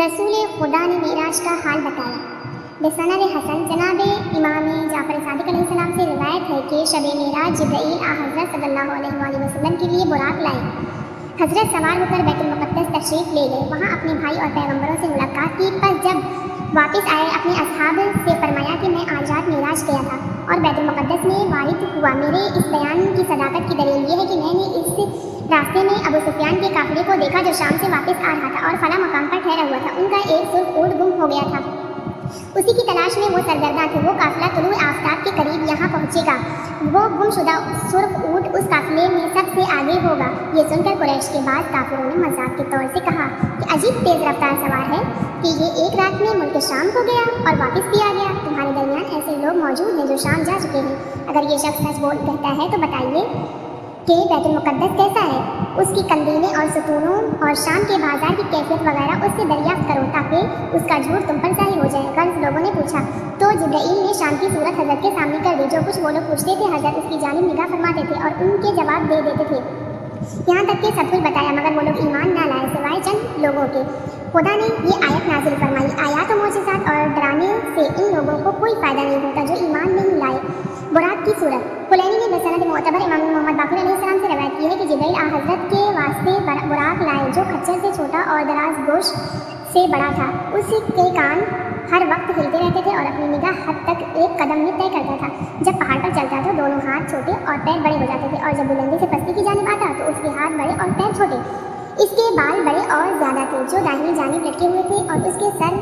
रसूल खुदा ने मेराज का हाल बताया। बेसनद हसन जनाब इमाम जाफर सादिक अलैहिस्सलाम से रिवायत है कि शब मेराज जिब्राइल आ हज़रत सल्लल्लाहु अलैहि वसल्लम के लिए बुराक लाए। हज़रत सवार होकर बैतुल मुक़द्दस तशरीफ़ ले गए, वहाँ अपने भाई और पैगम्बरों से मुलाकात की। पर जब वापस आए अपने असहाब से फरमाया कि मैं आज रात मेराज गया था और बैतुल मुक़द्दस में वारिद हुआ। मेरे इस बयान की सदाकत की दलील ये है कि मैंने इस रास्ते में अबू सुफियान के काफ़िले को देखा जो शाम से वापस आ रहा था और फला मकाम पर ठहरा हुआ था। उनका एक सुर्ख ऊँट गुम हो गया था, उसी की तलाश में वो सरगर्दा थे। वो काफिला तुलुए आफताब के करीब यहाँ पहुँचेगा। वो गुमशुदा सुर्ख ऊँट उस काफिले में सबसे आगे होगा। ये सुनकर कुरैश के बाद काफिरों ने मजाक के तौर से कहा कि अजीब तेज रफ्तार सवार है कि ये एक रात में मुल्क शाम को गया और वापस भी आ गया। तुम्हारे दरमियान ऐसे लोग मौजूद हैं जो शाम जा चुके हैं। अगर ये शख्स सच बोल कहता है तो बताइए कि बैतुल मुक़द्दस कैसा है, उसकी कंदीलें और सतूनों और शाम के बाजार की कैफियत वगैरह उससे दरियाफ्त करो ताकि उसका झूठ तुम पर जाहिर हो जाए। गर्ज लोगों ने पूछा तो जिब्राइल ने शाम की सूरत हज़रत के सामने कर दी। जो कुछ वो लोग पूछते थे हज़रत उसकी जानिब निगाह फरमाते थे और उनके जवाब दे देते थे, यहाँ तक कि सब कुछ बताया, मगर वो लोग ईमान ना लाए सिवाय चंद लोगों के। खुदा ने ये आयत नाजिल फरमाई, आयात और मोजिज़ात और डराने से इन लोगों को कोई फ़ायदा नहीं होता जो ईमान नहीं लाए। बुराक की सूरत। कुलैनी ने बसनद मोतबर इमाम मोहम्मद बाक़िर अलैहिस्सलाम से रवायत की है कि जिब्राइल आ हज़रत के वास्ते बुराक लाए जो खच्चर से छोटा और दराज गोश से बड़ा था। उसके कान हर वक्त हिलते रहते थे और अपनी निगाह हद तक एक कदम में तय करता था। जब पहाड़ पर चलता तो दोनों हाथ छोटे और पैर बड़े हो जाते थे और जब बुलंदी से पस्ती की जानिब आता तो उसके हाथ बड़े और पैर छोटे। इसके बाल बड़े और ज़्यादा थे जो दाहिनी जानिब लटके हुए थे और उसके सर